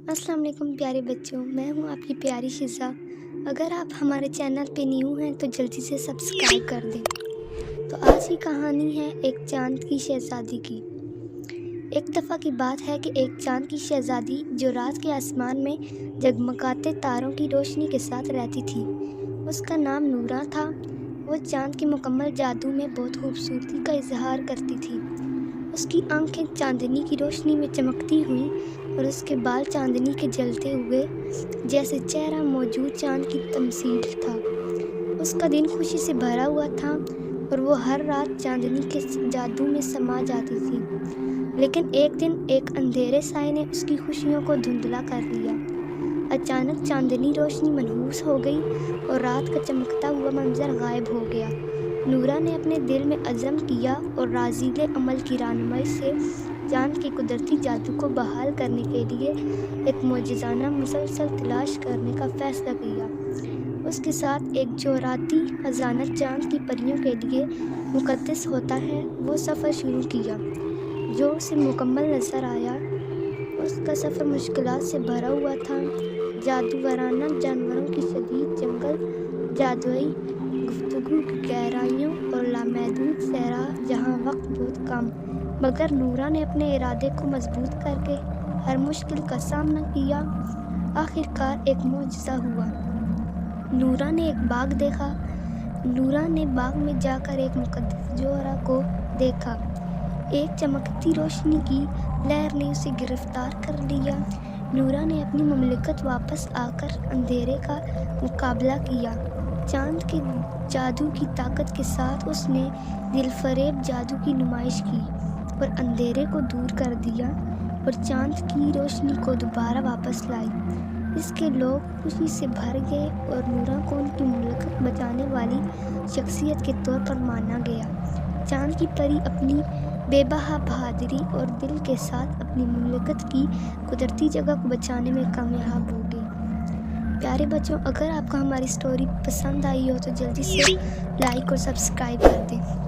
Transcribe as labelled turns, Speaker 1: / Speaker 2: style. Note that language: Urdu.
Speaker 1: السلام علیکم پیارے بچوں، میں ہوں آپ کی پیاری شزا۔ اگر آپ ہمارے چینل پہ نیو ہیں تو جلدی سے سبسکرائب کر دیں۔ تو آج کی کہانی ہے ایک چاند کی شہزادی کی۔ ایک دفعہ کی بات ہے کہ ایک چاند کی شہزادی جو رات کے آسمان میں جگمگاتے تاروں کی روشنی کے ساتھ رہتی تھی، اس کا نام نورا تھا۔ وہ چاند کے مکمل جادو میں بہت خوبصورتی کا اظہار کرتی تھی۔ اس کی آنکھیں چاندنی کی روشنی میں چمکتی ہوئیں اور اس کے بال چاندنی کے جلتے ہوئے جیسے چہرہ موجود چاند کی تمثیل تھا۔ اس کا دن خوشی سے بھرا ہوا تھا اور وہ ہر رات چاندنی کے جادو میں سما جاتی تھی۔ لیکن ایک دن ایک اندھیرے سائے نے اس کی خوشیوں کو دھندلا کر دیا۔ اچانک چاندنی روشنی منحوس ہو گئی اور رات کا چمکتا ہوا منظر غائب ہو گیا۔ نورا نے اپنے دل میں عزم کیا اور رازیلے عمل کی رہنمائی سے چاند کے قدرتی جادو کو بحال کرنے کے لیے ایک معجزانہ مسلسل تلاش کرنے کا فیصلہ کیا۔ اس کے ساتھ ایک جوہراتی خزانہ چاند کی پریوں کے لیے مقدس ہوتا ہے، وہ سفر شروع کیا جو اسے مکمل نظر آیا۔ اس کا سفر مشکلات سے بھرا ہوا تھا۔ جادوگرانہ جانوروں کی شدید جنگل، جادوئی گفتگو کی گہرائیوں اور لامحدود صحرا جہاں وقت بہت کم، مگر نورا نے اپنے ارادے کو مضبوط کر کے ہر مشکل کا سامنا کیا۔ آخر کار ایک معجزہ ہوا۔ نورا نے ایک باغ دیکھا۔ نورا نے باغ میں جا کر ایک مقدس جوہرا کو دیکھا۔ ایک چمکتی روشنی کی لہر نے اسے گرفتار کر لیا۔ نورا نے اپنی مملکت واپس آ کر اندھیرے کا مقابلہ کیا۔ چاند کے جادو کی طاقت کے ساتھ اس نے دل فریب جادو کی نمائش کی اور اندھیرے کو دور کر دیا اور چاند کی روشنی کو دوبارہ واپس لائی۔ اس کے لوگ خوشی سے بھر گئے اور نورا کو ان کی مملکت بچانے والی شخصیت کے طور پر مانا گیا۔ چاند کی پری اپنی بے بہا بہادری اور دل کے ساتھ اپنی مملکت کی قدرتی جگہ کو بچانے میں کامیاب ہو گئی۔ پیارے بچوں، اگر آپ کو ہماری سٹوری پسند آئی ہو تو جلدی سے لائک اور سبسکرائب کر دیں۔